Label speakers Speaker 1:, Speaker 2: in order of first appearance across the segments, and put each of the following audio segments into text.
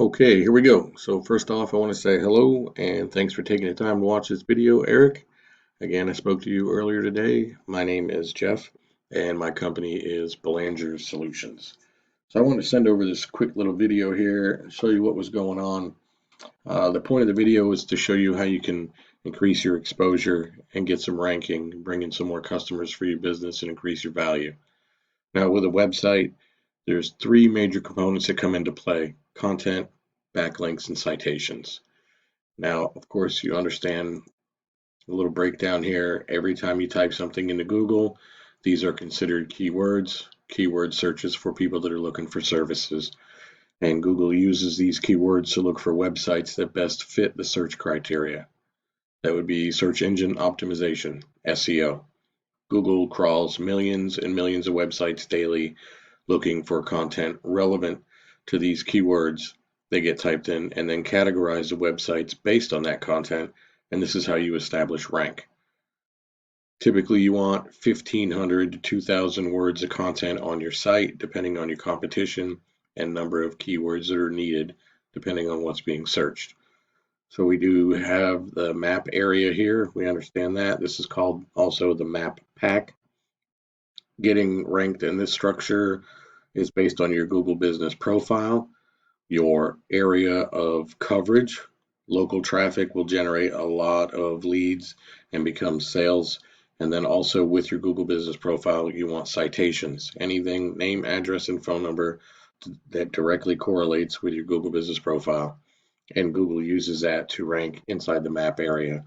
Speaker 1: Okay, here we go. So first off, I want to say hello and thanks for taking the time to watch this video, Eric. Again, I spoke to you earlier today. My name is Jeff and my company is Belanger Solutions. So I wanted to send over this quick little video here and show you what was going on. The point of the video is to show you how you can increase your exposure and get some ranking, bring in some more customers for your business and increase your value. Now with a website, there's three major components that come into play: content, backlinks, and citations. Now, of course, you understand a little breakdown here. Every time you type something into Google, these are considered keywords, keyword searches for people that are looking for services. And Google uses these keywords to look for websites that best fit the search criteria. That would be search engine optimization, SEO. Google crawls millions and millions of websites daily looking for content relevant to these keywords. They get typed in and then categorize the websites based on that content, and this is how you establish rank. Typically, you want 1,500 to 2,000 words of content on your site, depending on your competition and number of keywords that are needed, depending on what's being searched. So we do have the map area here. We understand that. This is called also the map pack. Getting ranked in this structure is based on your Google business profile, your area of coverage. Local traffic will generate a lot of leads and become sales. And then also with your Google business profile, you want citations, anything, name, address, and phone number that directly correlates with your Google business profile. And Google uses that to rank inside the map area.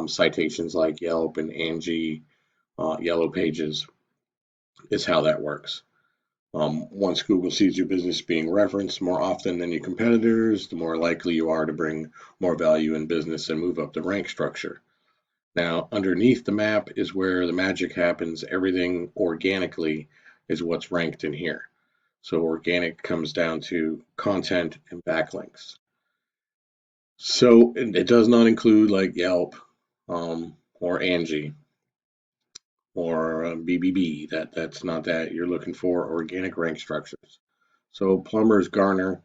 Speaker 1: Citations like Yelp and Angie, Yellow Pages is how that works. Once Google sees your business being referenced more often than your competitors, the more likely you are to bring more value in business and move up the rank structure. Now, underneath the map is where the magic happens. Everything organically is what's ranked in here. So organic comes down to content and backlinks. So it does not include like Yelp or Angie or BBB. That's not that. You're looking for organic rank structures. So Plumber's Garner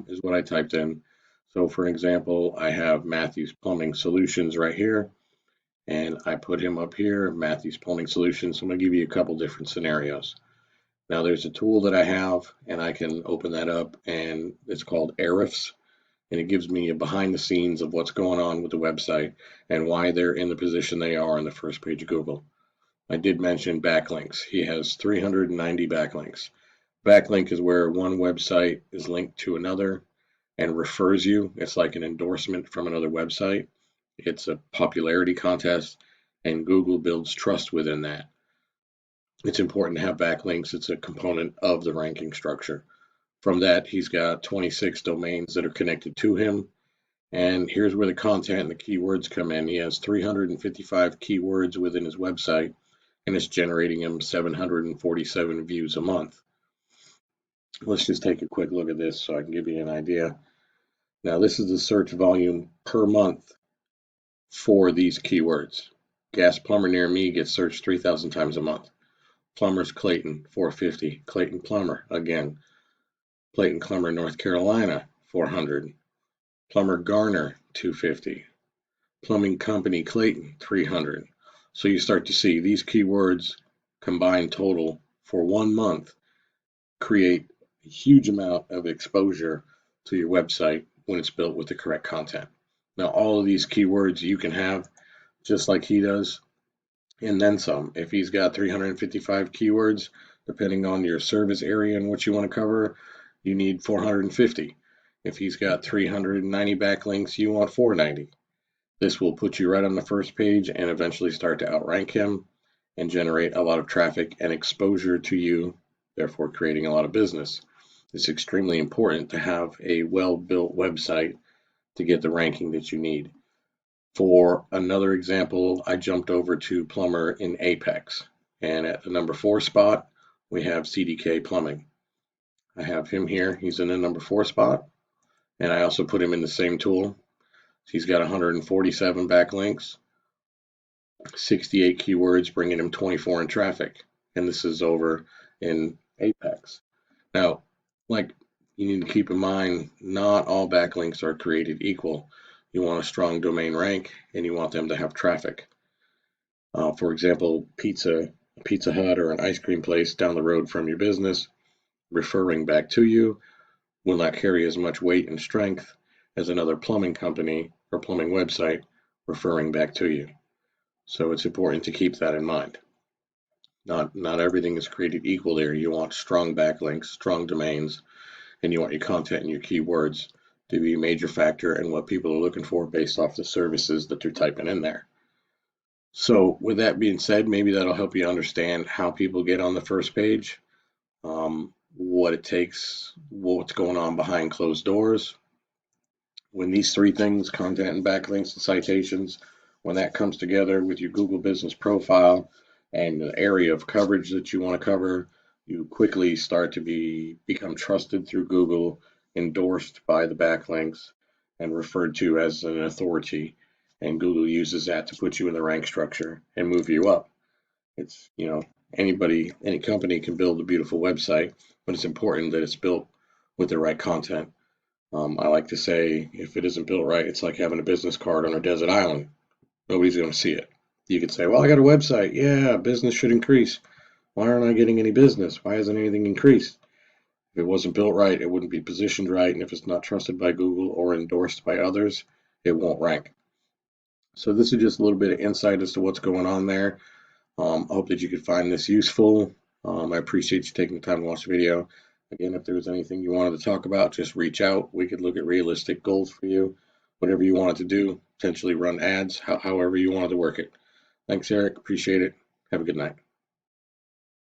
Speaker 1: is what I typed in. So for example, I have Matthews Plumbing Solutions right here, and I put him up here, Matthews Plumbing Solutions. So I'm going to give you a couple different scenarios. Now there's a tool that I have, and I can open that up, and it's called Ahrefs, and it gives me a behind the scenes of what's going on with the website and why they're in the position they are on the first page of Google. I did mention backlinks. He has 390 backlinks. Backlink is where one website is linked to another and refers you. It's like an endorsement from another website. It's a popularity contest, and Google builds trust within that. It's important to have backlinks. It's a component of the ranking structure. From that, he's got 26 domains that are connected to him. And here's where the content and the keywords come in. He has 355 keywords within his website, and it's generating him 747 views a month. Let's just take a quick look at this so I can give you an idea. Now, this is the search volume per month for these keywords. Gas plumber near me gets searched 3,000 times a month. Plumbers Clayton, 450. Clayton Plumber, again. Clayton Plumber, North Carolina, 400. Plumber Garner, 250. Plumbing Company Clayton, 300. So you start to see these keywords combined total for 1 month create a huge amount of exposure to your website when it's built with the correct content. Now, all of these keywords you can have just like he does, and then some. If he's got 355 keywords, depending on your service area and what you want to cover, you need 450. If he's got 390 backlinks, you want 490. This will put you right on the first page and eventually start to outrank him and generate a lot of traffic and exposure to you, therefore creating a lot of business. It's extremely important to have a well-built website to get the ranking that you need. For another example, I jumped over to Plumber in Apex, and at the number 4 spot, we have CDK Plumbing. I have him here. He's in the number 4 spot, and I also put him in the same tool. He's got 147 backlinks, 68 keywords, bringing him 24 in traffic, and this is over in Apex. Now, like you need to keep in mind not all backlinks are created equal. You want a strong domain rank and you want them to have traffic. For example, Pizza Hut or an ice cream place down the road from your business referring back to you will not carry as much weight and strength as another plumbing company or plumbing website referring back to you. So it's important to keep that in mind. Not everything is created equal there. You want strong backlinks, strong domains, and you want your content and your keywords to be a major factor in what people are looking for based off the services that they're typing in there. So with that being said, maybe that'll help you understand how people get on the first page, what it takes, what's going on behind closed doors. When these three things, content and backlinks and citations, when that comes together with your Google business profile and the area of coverage that you want to cover, you quickly start to become trusted through Google, endorsed by the backlinks, and referred to as an authority. And Google uses that to put you in the rank structure and move you up. It's, any company can build a beautiful website, but it's important that it's built with the right content. I like to say, if it isn't built right, it's like having a business card on a desert island. Nobody's going to see it. You could say, well, I got a website. Yeah, business should increase. Why aren't I getting any business? Why hasn't anything increased? If it wasn't built right, it wouldn't be positioned right. And if it's not trusted by Google or endorsed by others, it won't rank. So this is just a little bit of insight as to what's going on there. I hope that you could find this useful. I appreciate you taking the time to watch the video. Again, if there's anything you wanted to talk about, just reach out. We could look at realistic goals for you, whatever you wanted to do, potentially run ads, however you wanted to work it. Thanks, Eric. Appreciate it. Have a good night.